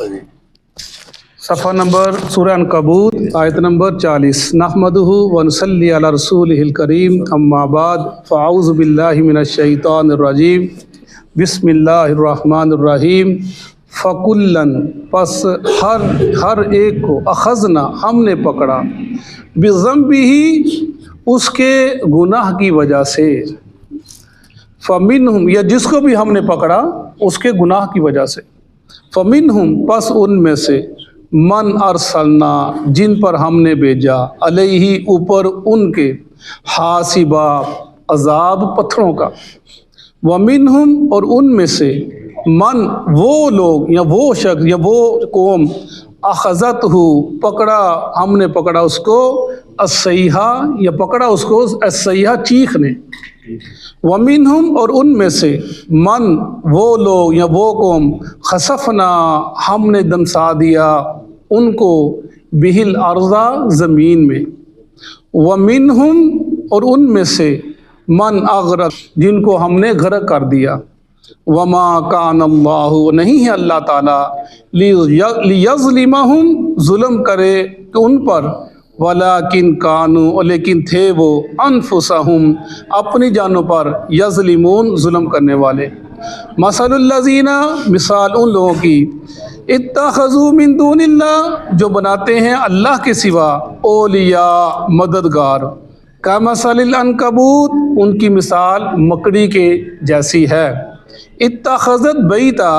صفحہ نمبر سورہ عنکبوت آیت نمبر 40 نحمدہ ونصلی علی رسولہ الکریم اما بعد فاعوذ باللہ من الشیطان الرجیم بسم اللہ الرحمن الرحیم فکلن پس ہر ایک کو اخذنا ہم نے پکڑا بذنبہ اس کے گناہ کی وجہ سے فمنہم یا جس کو بھی ہم نے پکڑا اس کے گناہ کی وجہ سے فمنہم پس ان میں سے من ارسلنا جن پر ہم نے بھیجا علیہ اوپر ان کے حاسبا عذاب پتھروں کا ومنہم اور ان میں سے من وہ لوگ یا وہ شخص یا وہ قوم اخذت ہو پکڑا ہم نے پکڑا اس کو الصیحہ یا پکڑا اس کو الصیحہ چیخ نے ومنہم اور ان میں سے من وہ لوگ یا وہ قوم خسفنا ہم نے دمسا دیا ان کو بہل ارضا زمین میں ومنہم اور ان میں سے من اغرق جن کو ہم نے غرق کر دیا وما کان اللہ نہیں ہے اللہ تعالیٰ لیظلمہم ظلم کرے کہ ان پر ولیکن کانوا لیکن تھے وہ انفسہم اپنی جانوں پر یظلمون ظلم کرنے والے مثل الذین مثال ان لوگوں کی اتخذوا من دون اللہ جو بناتے ہیں اللہ کے سوا اولیاء مددگار کمثل العنکبوت ان کی مثال مکڑی کے جیسی ہے اتخذت بیتا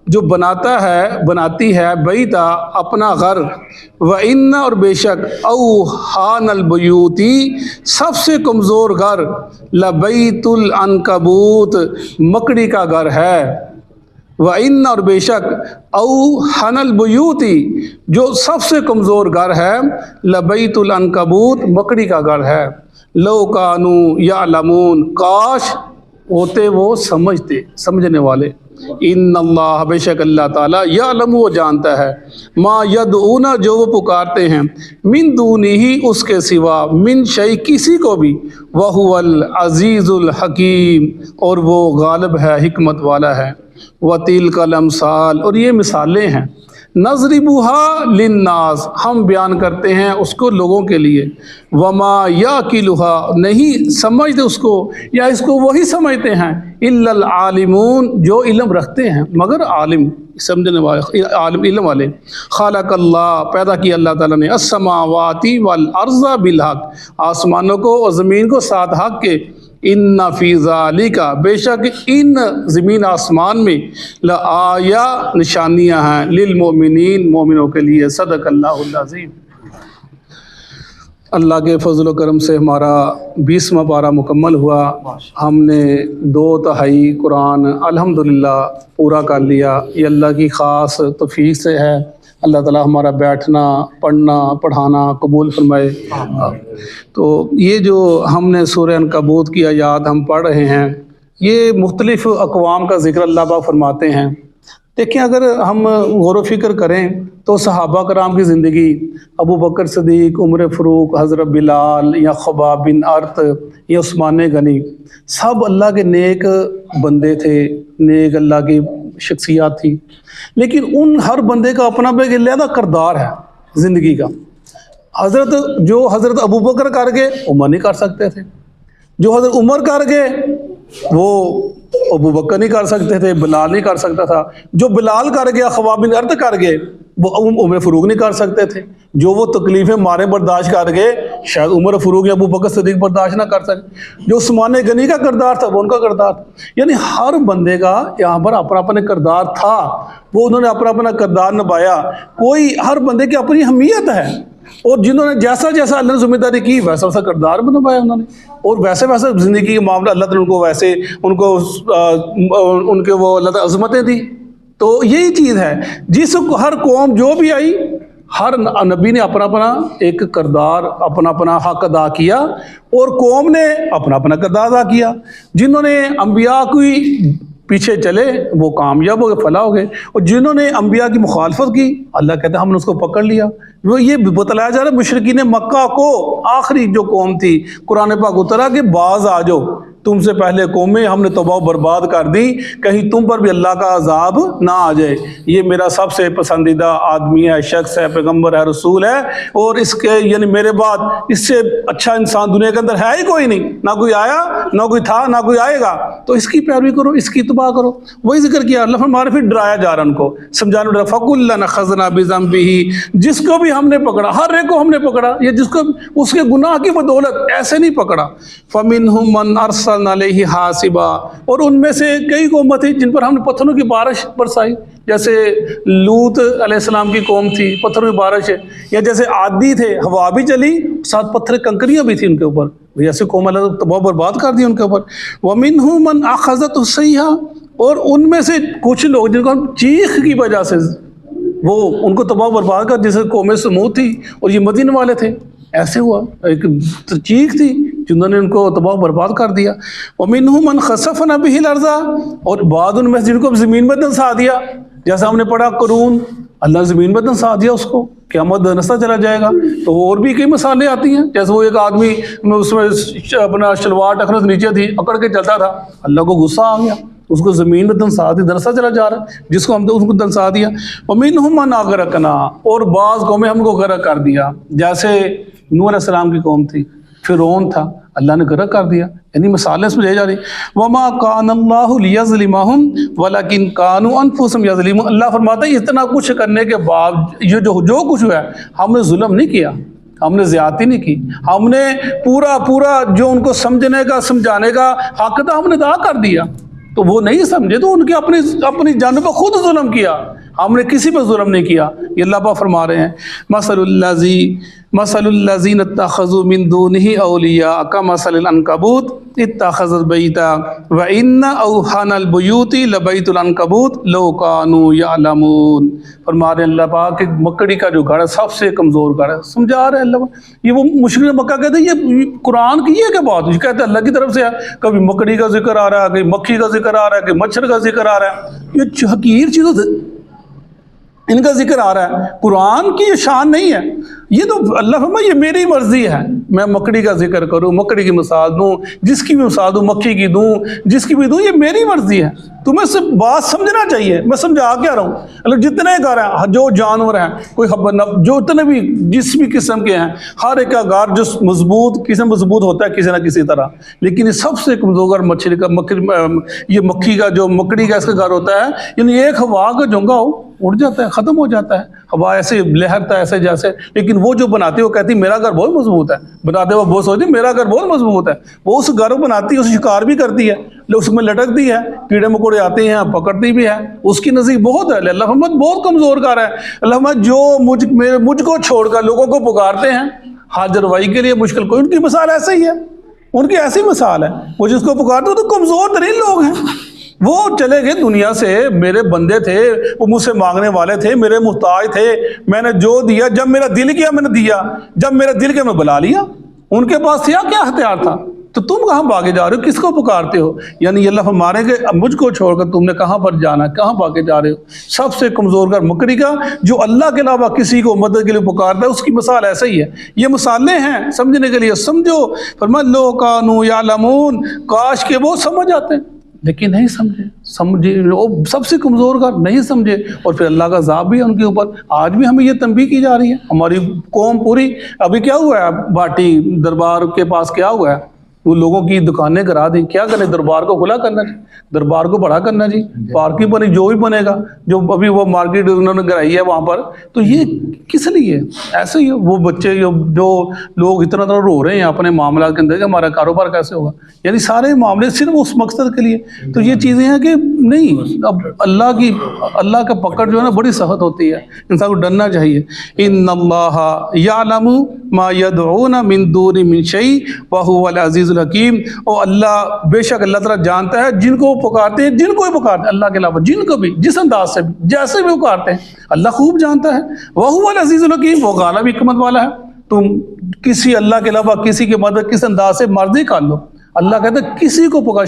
جو بناتی ہے بیتا اپنا گھر وَإِنَّ اور بے شک اوحان البیوتی سب سے کمزور گھر لبیت العنکبوت مکڑی کا گھر ہے وَإِنَّ اور بے شک اوحان البیوتی جو سب سے کمزور گھر ہے لبیت العنکبوت مکڑی کا گھر ہے لو کانوا یعلمون کاش ہوتے وہ سمجھنے والے ان اللہ بے شک اللہ تعالیٰ یعلم وہ جانتا ہے ما یدعون جو وہ پکارتے ہیں من دونہ ہی اس کے سوا من شیء کسی کو بھی وہو العزیز الحکیم اور وہ غالب ہے حکمت والا ہے وتلک الامثال اور یہ مثالیں ہیں نضربها للناس ہم بیان کرتے ہیں اس کو لوگوں کے لیے وما یعقلها نہیں سمجھتے اس کو یا اس کو وہی سمجھتے ہیں الا العالمون جو علم رکھتے ہیں مگر عالم سمجھنے والے عالم علم والے خالق اللہ پیدا کیا اللہ تعالیٰ نے السماوات والارض بالحق آسمانوں کو اور زمین کو ساتھ حق کے ان فی ذالک بے شک ان زمین آسمان میں لآیا نشانیاں ہیں للمؤمنین مومنوں کے لیے صدق اللہ العظیم اللہ کے فضل و کرم سے ہمارا 20واں پارہ مکمل ہوا ہم نے 2/3 قرآن الحمدللہ پورا کر لیا یہ اللہ کی خاص توفیق سے ہے اللہ تعالیٰ ہمارا بیٹھنا پڑھنا پڑھانا قبول فرمائے تو یہ جو ہم نے سورہ عنکبوت کی آیات ہم پڑھ رہے ہیں یہ مختلف اقوام کا ذکر اللہ پاک فرماتے ہیں دیکھیں اگر ہم غور و فکر کریں تو صحابہ کرام کی زندگی ابو بکر صدیق عمر فاروق حضرت بلال یا خباب بن ارت یا عثمان غنی سب اللہ کے نیک بندے تھے نیک اللہ کی شخصیات تھی لیکن ان ہر بندے کا اپنا بھی علیحدہ کردار ہے زندگی کا حضرت ابو بکر کر گئے عمر نہیں کر سکتے تھے جو حضرت عمر کر گئے وہ ابو بکر نہیں کر سکتے تھے بلال نہیں کر سکتا تھا جو بلال کر گیا خباب بن ارت کر گئے وہ عمر فاروق نہیں کر سکتے تھے جو وہ تکلیفیں مارے برداشت کر گئے شاید عمر فاروق یا ابو بکر صدیق برداشت نہ کر سکے جو عثمان غنی کا کردار تھا وہ ان کا کردار تھا یعنی ہر بندے کا یہاں پر اپنا اپنا کردار تھا وہ انہوں نے اپنا اپنا کردار نبھایا کوئی ہر بندے کی اپنی اہمیت ہے اور جنہوں نے جیسا جیسا اللہ نے ذمہ داری کی ویسا ویسا کردار بھی نبھایا انہوں نے اور ویسے ویسے زندگی کے معاملہ اللہ تعالیٰ ان کو ویسے ان کے وہ اللہ تعالیٰ عظمتیں دی تو یہی چیز ہے جس ہر قوم جو بھی آئی ہر نبی نے اپنا اپنا ایک کردار اپنا اپنا حق ادا کیا اور قوم نے اپنا اپنا کردار ادا کیا جنہوں نے انبیاء کی پیچھے چلے وہ کامیاب ہو گئے فلاح ہو گئے اور جنہوں نے انبیاء کی مخالفت کی اللہ کہتے ہیں ہم نے اس کو پکڑ لیا وہ یہ بتلایا جا رہا ہے مشرکین مکہ کو آخری جو قوم تھی قرآن پاک اترا کہ باز آ جاؤ تم سے پہلے قومیں ہم نے تباہ و برباد کر دی، کہیں تم پر بھی اللہ کا عذاب نہ آ جائے۔ یہ میرا سب سے پسندیدہ آدمی ہے، شخص ہے، پیغمبر ہے، رسول ہے، اور اس کے یعنی میرے بعد اس سے اچھا انسان دنیا کے اندر ہے ہی کوئی نہیں، نہ کوئی آیا، نہ کوئی تھا، نہ کوئی آئے گا، تو اس کی پیروی کرو، اس کی اتباع کرو۔ وہی ذکر کیا اللہ فرما رہے، پھر ڈرایا جا رہا ان کو، سمجھانے ڈرا فَكُلًّا أَخَذْنَا بِذَنبِهِ، جس کو بھی ہم نے پکڑا، ہر ایک کو ہم نے پکڑا، یہ جس کو اس کے گناہ کی بدولت ایسے نہیں پکڑا۔ فَمِنْهُمْ مَنْ أَرْسَلْنَا عَلَيْهِ حَاصِبًا، اور ان میں سے کئی قومیں تھیں جن پر ہم نے پتھروں کی بارش برسائی، جیسے لوط علیہ السلام کی قوم تھی، پتھروں کی بارش ہے، یا جیسے عادی تھے، ہوا بھی چلی ساتھ پتھر کنکریاں بھی تھیں ان کے اوپر، ایسے قوم اللہ نے تباہ برباد کر دی ان کے اوپر۔ وَمِنْهُمْ مَنْ أَخَذَتْهُ الصَّيْحَةُ، اور ان میں سے کچھ لوگ جن کو ہم چیخ کی وجہ سے وہ ان کو تباہ برباد کر، جیسے قوم سمود تھی اور یہ مدین والے تھے، ایسے ہوا، ایک چیخ تھی جنہوں نے ان کو تباہ برباد کر دیا۔ وَمِنْهُمْ مَنْ خَسَفْنَا بِهِ الْأَرْضَ، اور بعض ان میں سے جن کو زمین میں دنسا دیا، جیسا ہم نے پڑھا قرون، اللہ زمین میں دنسا دیا اس کو، قیامت دنستا چلا جائے گا۔ تو اور بھی کئی مثالیں آتی ہیں، جیسے وہ ایک آدمی اس میں اپنا شلوار ٹخنت نیچے تھی، اکڑ کے چلتا تھا، اللہ کو غصہ آ گیا، اس کو زمین میں دنسا دی، دنسا چلا جا رہا ہے، جس کو ہم اس کو دنسا دیا۔ وَمِنْهُمْ مَنْ أَغْرَقْنَا، اور بعض قومیں ہم کو غرق کر دیا، جیسے نوح علیہ السلام کی قوم تھی، فرعون تھا، اللہ نے غرق کر دیا، یعنی مثالیں اس میں لے جا رہی۔ وَمَا كَانَ اللَّهُ لِيَظْلِمَهُمْ وَلَكِنْ كَانُوا أَنفُسَهُمْ يَظْلِمُونَ، اللہ فرماتا ہے اتنا کچھ کرنے کے بعد یہ جو کچھ ہوا ہے، ہم نے ظلم نہیں کیا، ہم نے زیادتی نہیں کی، ہم نے پورا جو ان کو سمجھنے کا سمجھانے کا حق تھا ہم نے ادا کر دیا، تو وہ نہیں سمجھے تو ان کے اپنی جانوں پر خود ظلم کیا، ہم نے کسی پر ظلم نہیں کیا۔ یہ اللہ پاک فرما رہے ہیں مثل الذین اتخذوا من دونہ اولیاء کمثل العنکبوت اتخذت بیتا وان اوہن البیوت لبیت العنکبوت لو کانوا یعلمون۔ فرما رہے ہیں اللہ پاک کہ مکڑی کا جو گھر ہے سب سے کمزور گھر ہے، سمجھا رہے ہیں اللہ پاک۔ یہ وہ مشرک مکہ کہتے ہیں یہ قرآن کی یہ کیا بات ہے، کہتے ہیں اللہ کی طرف سے ہے، کبھی مکڑی کا ذکر آ رہا ہے، کبھی مکھی کا ذکر آ رہا ہے، کبھی مچھر کا ذکر آ رہا ہے، یہ حقیر چیزوں سے ان کا ذکر آ رہا ہے، قرآن کی یہ شان نہیں ہے۔ یہ تو اللہ فرمائے یہ میری مرضی ہے، میں مکڑی کا ذکر کروں، مکڑی کی مثال دوں، جس کی بھی مثال دوں، مکھی کی دوں، جس کی بھی دوں، یہ میری مرضی ہے۔ تمہیں سے بات سمجھنا چاہیے، میں سمجھا کیا رہا ہوں، اللہ جتنے گھر ہیں، جو جانور ہیں، کوئی جو اتنے بھی جس بھی قسم کے ہیں، ہر ایک کا گھر جو مضبوط کسی مضبوط ہوتا ہے کسی نہ کسی طرح، لیکن یہ سب سے کمزور گھر مچھلی کا یہ مکھی کا جو مکڑی کا اس کا گھر ہوتا ہے، یعنی ایک ہوا کا جھونکا ہو اڑ جاتا ہے، ختم ہو جاتا ہے، ہوا ایسے لہرتا ہے ایسے جیسے، لیکن وہ جو بناتی ہے وہ کہتی ہے میرا گھر بہت مضبوط ہے، بناتے وہ بہت سوچتی میرا گھر بہت مضبوط ہے، وہ اس گھر کو بناتی ہے، اس شکار بھی کرتی ہے، اس میں لٹکتی ہے، کیڑے مکوڑے آتے ہیں پکڑتی بھی ہے، اس کی نزدیک بہت ہے، اللہ محمد بہت کمزور گھر ہے۔ اللہ محمد جو مجھ کو چھوڑ کر لوگوں کو پکارتے ہیں حاجت روائی کے لیے مشکل کوئی، ان کی مثال ایسے ہی ہے، ان کی ایسی مثال ہے، وہ جس کو پکارتے ہیں تو کمزور ترین لوگ ہیں، وہ چلے گئے دنیا سے، میرے بندے تھے، وہ مجھ سے مانگنے والے تھے، میرے محتاج تھے، میں نے جو دیا، جب میرا دل کیا میں نے دیا، جب میرا دل کیا میں بلا لیا، ان کے پاس کیا ہتھیار تھا، تو تم کہاں بھاگے جا رہے ہو، کس کو پکارتے ہو؟ یعنی اللہ فرمانے کہ مجھ کو چھوڑ کر تم نے کہاں پر جانا، کہاں بھاگے جا رہے ہو؟ سب سے کمزور گھر مکڑی کا، جو اللہ کے علاوہ کسی کو مدد کے لیے پکارتا ہے، اس کی مثال ایسا ہی ہے۔ یہ مثالیں ہیں سمجھنے کے لیے، سمجھو۔ فرمایا لو کانوا یعلمون، کاش کہ وہ سمجھ آتے، لیکن نہیں سمجھے، وہ سب سے کمزور گھر نہیں سمجھے، اور پھر اللہ کا عذاب بھی ہے ان کے اوپر۔ آج بھی ہمیں یہ تنبیہ کی جا رہی ہے، ہماری قوم پوری، ابھی کیا ہوا ہے بھاٹی دربار کے پاس کیا ہوا ہے، وہ لوگوں کی دکانیں کرا دیں، کیا کریں، دربار کو کھلا کرنا جی، دربار کو بڑا کرنا جی، پارکنگ بنے، جو بھی بنے گا، جو ابھی وہ مارکیٹ انہوں نے کرائی ہے وہاں پر، تو یہ کس لیے ایسے ہی وہ بچے جو لوگ اتنا رو رہے ہیں اپنے معاملات کے اندر کہ ہمارا کاروبار کیسے ہوگا، یعنی سارے معاملے صرف اس مقصد کے لیے، تو یہ چیزیں ہیں کہ نہیں، اب اللہ کا پکڑ جو ہے نا بڑی سخت ہوتی ہے، انسان کو ڈرنا چاہیے۔ ان اللہ یعلم ما یدعون من دون من شیء وهو العزیز الحکیم، اور اللہ بے شک اللہ تعالیٰ جانتا ہے جن کو وہ پکارتے ہیں، جن کو بھی پکارتے ہیں اللہ کے علاوہ، جن کو بھی جس انداز سے بھی جیسے بھی پکارتے ہیں، اللہ خوب جانتا ہے۔ وهو العزیز الحکیم، وہ غالب حکمت والا ہے۔ تم کسی اللہ کے علاوہ کسی کی مدد کس انداز سے مرضی کر لو، اللہ کہتا ہے کسی کو پکار،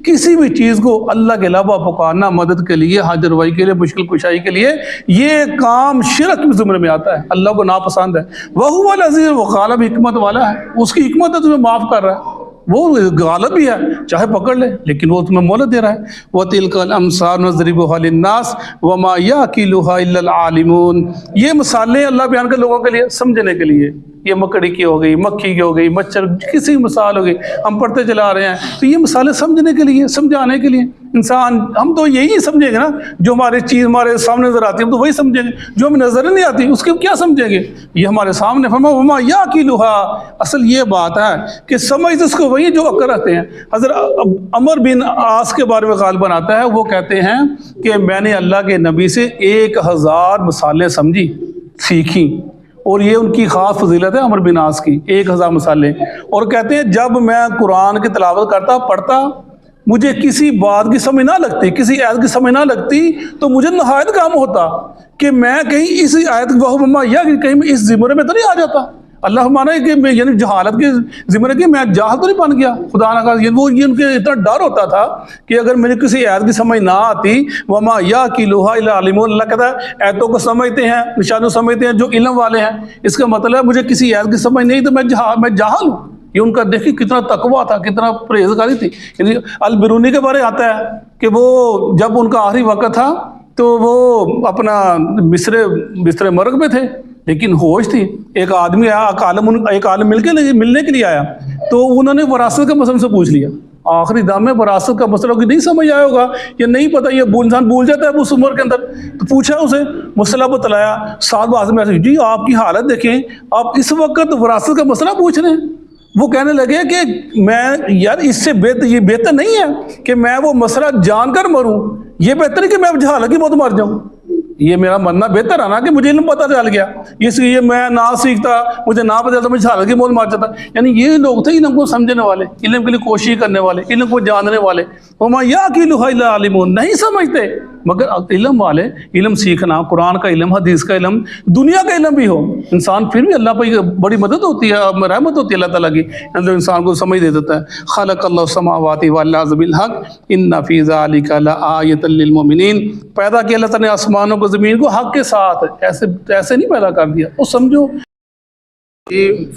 کسی بھی چیز کو اللہ کے علاوہ پکارنا مدد کے لیے، حاجت روائی کے لیے، مشکل کشائی کے لیے، یہ کام شرک کے زمرے میں آتا ہے، اللہ کو ناپسند ہے۔ وَهُوَ الْعَزِيزُ، وہ غالب حکمت والا ہے، اس کی حکمت ہے تمہیں معاف کر رہا ہے، وہ غالب بھی ہے، چاہے پکڑ لے، لیکن وہ تمہیں مہلت دے رہا ہے۔ وَتِلْكَ الْأَمْثَالُ نَضْرِبُهَا لِلنَّاسِ وَمَا يَعْقِلُهَا إِلَّا الْعَالِمُونَ، یہ مثالیں اللہ بیان کر لوگوں کے لیے سمجھنے کے لیے۔ یہ مکڑی کی ہو گئی، مکھی کی ہو گئی، مچھر، کسی کی مثال ہو گئی، ہم پڑھتے چلا رہے ہیں، تو یہ مثالیں سمجھنے کے لیے، سمجھانے کے لیے۔ انسان ہم تو یہی سمجھیں گے نا، جو ہماری چیز ہمارے سامنے نظر آتی ہے ہم تو وہی سمجھیں گے، جو ہمیں نظر نہیں آتی اس کے کیا سمجھیں گے؟ یہ ہمارے سامنے فرمایا وما یعقلها، اصل یہ بات ہے کہ سمجھ اس کو وہی جو عقل رکھتے ہیں۔ حضرت عمر بن عاص کے بارے میں غالباً آتا ہے، وہ کہتے ہیں کہ میں نے اللہ کے نبی سے 1000 مثالیں سمجھی، سیکھی، اور یہ ان کی خاص فضیلت ہے عمر بن عاص کی، 1000 مثالیں۔ اور کہتے ہیں جب میں قرآن کی تلاوت کرتا پڑھتا، مجھے کسی بات کی سمجھ نہ لگتی، کسی آیت کی سمجھ نہ لگتی، تو مجھے نہایت کام ہوتا کہ میں کہیں اس آیت یا کہیں میں اس زمرے میں تو نہیں آ جاتا۔ اللہ مانا ہے کہ میں یعنی جہالت کے زمرے کی میں جاہل تو نہیں بن گیا، خدا نہ خاص وہ یہ ان کے اتنا ڈر ہوتا تھا کہ اگر مجھے کسی آیت کی سمجھ نہ آتی، وما یعقلها الا العالمون، اللہ کہتا ہے آیتوں کو سمجھتے ہیں، نشانوں سمجھتے ہیں جو علم والے ہیں۔ اس کا مطلب ہے مجھے کسی آیت کی سمجھ نہیں تو میں جاہل ہوں۔ یہ ان کا دیکھیں کتنا تقویٰ تھا، کتنا پرہیزگاری تھی۔ یعنی البرونی کے بارے آتا ہے کہ وہ جب ان کا آخری وقت تھا تو وہ اپنا بستر مرگ میں تھے، لیکن ہوش تھی۔ ایک آدمی آیا، ایک عالم ملنے کے لیے آیا، تو انہوں نے وراثت کے مسئلے سے پوچھ لیا۔ آخری دم میں وراثت کا مسئلہ کہ نہیں سمجھ آیا ہوگا یا نہیں پتہ، یہ انسان بھول جاتا ہے اس عمر کے اندر۔ تو پوچھا اسے، مسئلہ بتلایا، ساتھ بات میں جی آپ کی حالت دیکھیں، آپ اس وقت وراثت کا مسئلہ پوچھ رہے ہیں۔ وہ کہنے لگے کہ میں یار اس سے یہ بہتر نہیں ہے کہ میں وہ مسئلہ جان کر مروں، یہ بہتر ہے کہ میں جہالت کی موت مر جاؤں۔ یہ میرا مرنا بہتر ہے نا کہ مجھے علم پتہ چل گیا، اس لیے میں نہ سیکھتا، مجھے نہ پتہ چلتا، مجھے جہالت کی موت مار جاتا۔ یعنی یہ لوگ تھے علم کو سمجھنے والے، علم کے لیے کوشش کرنے والے، علم کو جاننے والے۔ وما یعقلها الا العالمون، نہیں سمجھتے مگر علم والے۔ علم سیکھنا، قرآن کا علم، حدیث کا علم، دنیا کا علم بھی ہو، انسان پھر بھی اللہ پہ بڑی مدد ہوتی ہے، رحمت ہوتی ہے اللہ تعالیٰ کی، اللہ انسان کو سمجھ دے دیتا ہے۔ خلق اللہ السماوات والارض بالحق ان فی ذلک لآیۃ للمؤمنین، پیدا کیا اللہ تعالیٰ نے آسمانوں کو زمین کو حق کے ساتھ، ایسے نہیں پیدا کر دیا۔ وہ سمجھو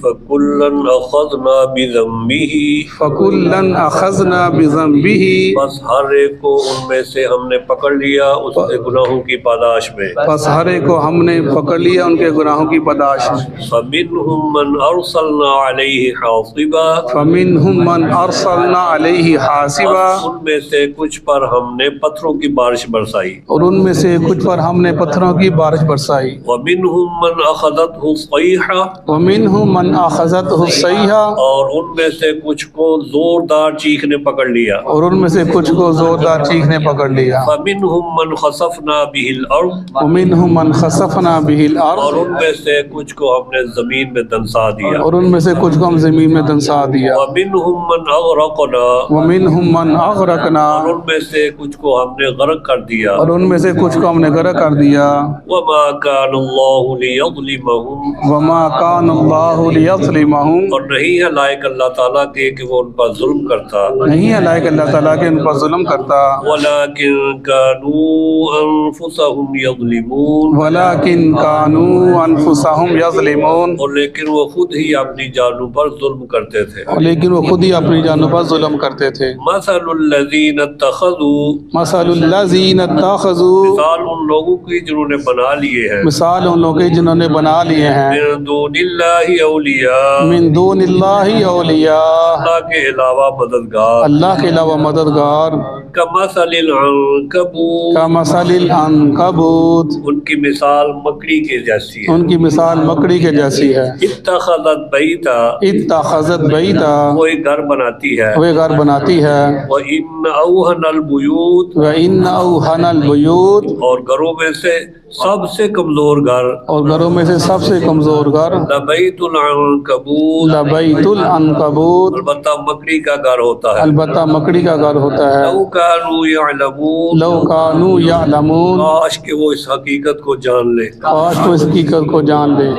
فَكُلًّا أَخَذْنَا بِذَنبِهِ، فَكُلًّا أَخَذْنَا بِذَنبِهِ، بس ہر ایک کو ان میں سے ہم نے پکڑ لیا اس کے گناہوں کی پاداش میں۔ بس ہر ایک کو ہم نے پکڑ لیا ان کے گناہوں کی پاداش میں۔ فَمِنْهُمْ مَنْ أَرْسَلْنَا عَلَيْهِ حَاصِبًا، فَمِنْهُمْ مَنْ أَرْسَلْنَا عَلَيْهِ حَاصِبًا، ان میں سے کچھ پر ہم نے پتھروں کی بارش برسائی۔ اور ان میں سے کچھ پر ہم نے پتھروں کی بارش برسائی۔ وَمِنْهُمْ مَنْ أَخَذَتْهُ الصَّيْحَةُ، وَمِنْهُمْ مَنْ أَخَذَتْهُ الصَّيْحَةُ، اور ان میں سے کچھ کو زوردار چیخ نے پکڑ لیا۔ اور ان میں سے کچھ کو زوردار چیخ نے پکڑ لیا۔ فَمِنْهُمْ مَنْ خَسَفْنَا بِهِ الْأَرْضَ، وَمِنْهُمْ مَنْ خَسَفْنَا بِهِ اور الْأَرْضَ، ان میں سے کچھ کو ہم نے زمین میں دنسا دیا۔ اور ان میں سے کچھ کو ہم زمین میں دنسا دیا۔ وَمِنْهُمْ مَنْ أَغْرَقْنَا، وَمِنْهُمْ مَنْ أَغْرَقْنَا، اور ان میں سے کچھ کو ہم نے غرق کر دیا۔ اور ان میں سے کچھ کو ہم نے غرق کر دیا۔ وَمَا كَانَ اللَّهُ لِيَظْلِمَهُمْ، وَمَا كَانَ اللَّهُ لِيَظْلِمَهُمْ، اور نہیں ہے لائق اللہ تعالیٰ کے کہ وہ ان پر ظلم کرتا، نہیں ہے لائق اللہ تعالیٰ کے ان پر ظلم کرتا، وَلَكِنْ كَانُوا أَنفُسَهُمْ يَظْلِمُونَ، وَلَكِنْ كَانُوا أَنفُسَهُمْ يَظْلِمُونَ، اور لیکن وہ خود ہی اپنی جانوں پر ظلم کرتے تھے۔ لیکن وہ خود ہی اپنی جانوں پر ظلم کرتے تھے۔ مَثَلُ الَّذِينَ اتَّخَذُوا، مثل الذین اتخذوا، مثال ان لوگوں کی جنہوں نے بنا لیے ہیں، مثال ان لوگوں کے جنہوں نے بنا لیے ہیں، من دون اللہ اولیاء، من دون اللہ اولیاء، اللہ کے علاوہ مددگار، اللہ کے علاوہ مددگار، کمثل العنکبوت، کمثل العنکبوت، ان کی مثال مکڑی کے جیسی ہے، ان کی مثال مکڑی کے جیسی ہے، اتخذت بیتا، اتخذت بیتا، وہ ایک گھر بناتی ہے، وہ گھر بناتی ہے، وَإِنَّ أَوْهَنَ الْبُيُوتِ، وَإِنَّ أَوْهَنَ الْبُيُوتِ، اور گھروں میں سے سب سے کمزور گھر، اور گھروں میں سے سب سے کمزور گھر، لَبَيْتُ الْعَنْكَبُوتِ، لَبَيْتُ الْعَنْكَبُوتِ، البتہ مکڑی کا گھر ہوتا ہے، البتہ مکڑی کا گھر ہوتا ہے، لَوْ كَانُوا يَعْلَمُونَ، لَوْ كَانُوا يَعْلَمُونَ، کاش کہ وہ اس حقیقت کو جان لے، کاش تو اس حقیقت کو جان لے،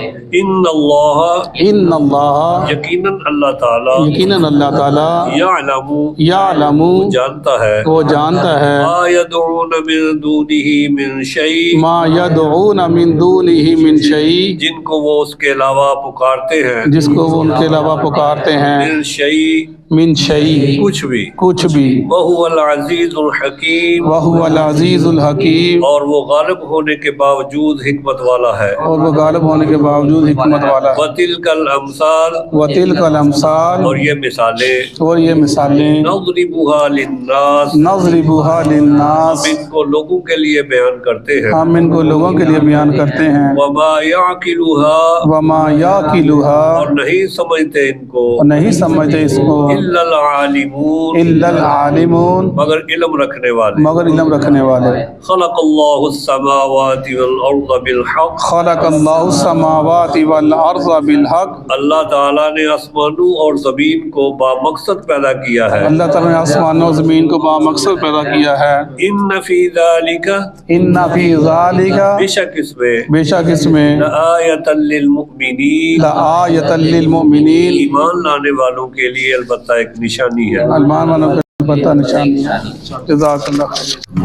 ان اللہ، ان اللہ، یقیناً اللہ تعالیٰ، یقیناً اللہ تعالیٰ، یعلم، یعلم، جانتا ہے، وہ جانتا ہے، ما يدعون من دونه من شیء، ما یدعون من دونہ من شیء، جن کو وہ اس کے علاوہ پکارتے ہیں، جس کو وہ ان کے علاوہ پکارتے ہیں، من شیء، من شيء کچھ بھی وهو وَهُوَ الْعَزِيزُ الْحَكِيمُ العزيز الحكيم اور وہ غالب ہونے کے باوجود حکمت والا ہے اور وہ غالب ہونے کے باوجود حکمت والا ہے وَتِلْكَ الْأَمْثَالُ وتلك الامثال اور یہ مثالیں اور یہ مثالیں نَضْرِبُهَا لِلنَّاسِ نضربها للناس ہم ان کو لوگوں کے لیے بیان کرتے ہیں ہم ان کو لوگوں کے لیے بیان کرتے ہیں وَمَا يَعْقِلُهَا وما يعقلها اور نہیں سمجھتے ان کو اور نہیں سمجھتے اس کو إِلَّا الْعَالِمُونَ الا العالمون مگر علم رکھنے والے مگر علم رکھنے والے خلق اللہ السماوات والارض بالحق خلق اللہ السماوات والارض بالحق اللہ تعالیٰ نے آسمانوں اور زمین کو با مقصد پیدا کیا ہے اللہ تعالیٰ نے آسمانوں و زمین کو بامقصد پیدا کیا ہے ان فی ذالک ان فی ذالک بے شک اس میں بے شک اس میں لآیۃ للمؤمنین لآیۃ للمؤمنین ایمان لانے والوں کے لیے البتہ ایک نشانی ہے المان والوں کا پتہ نشانی ہے جزاک اللہ خیر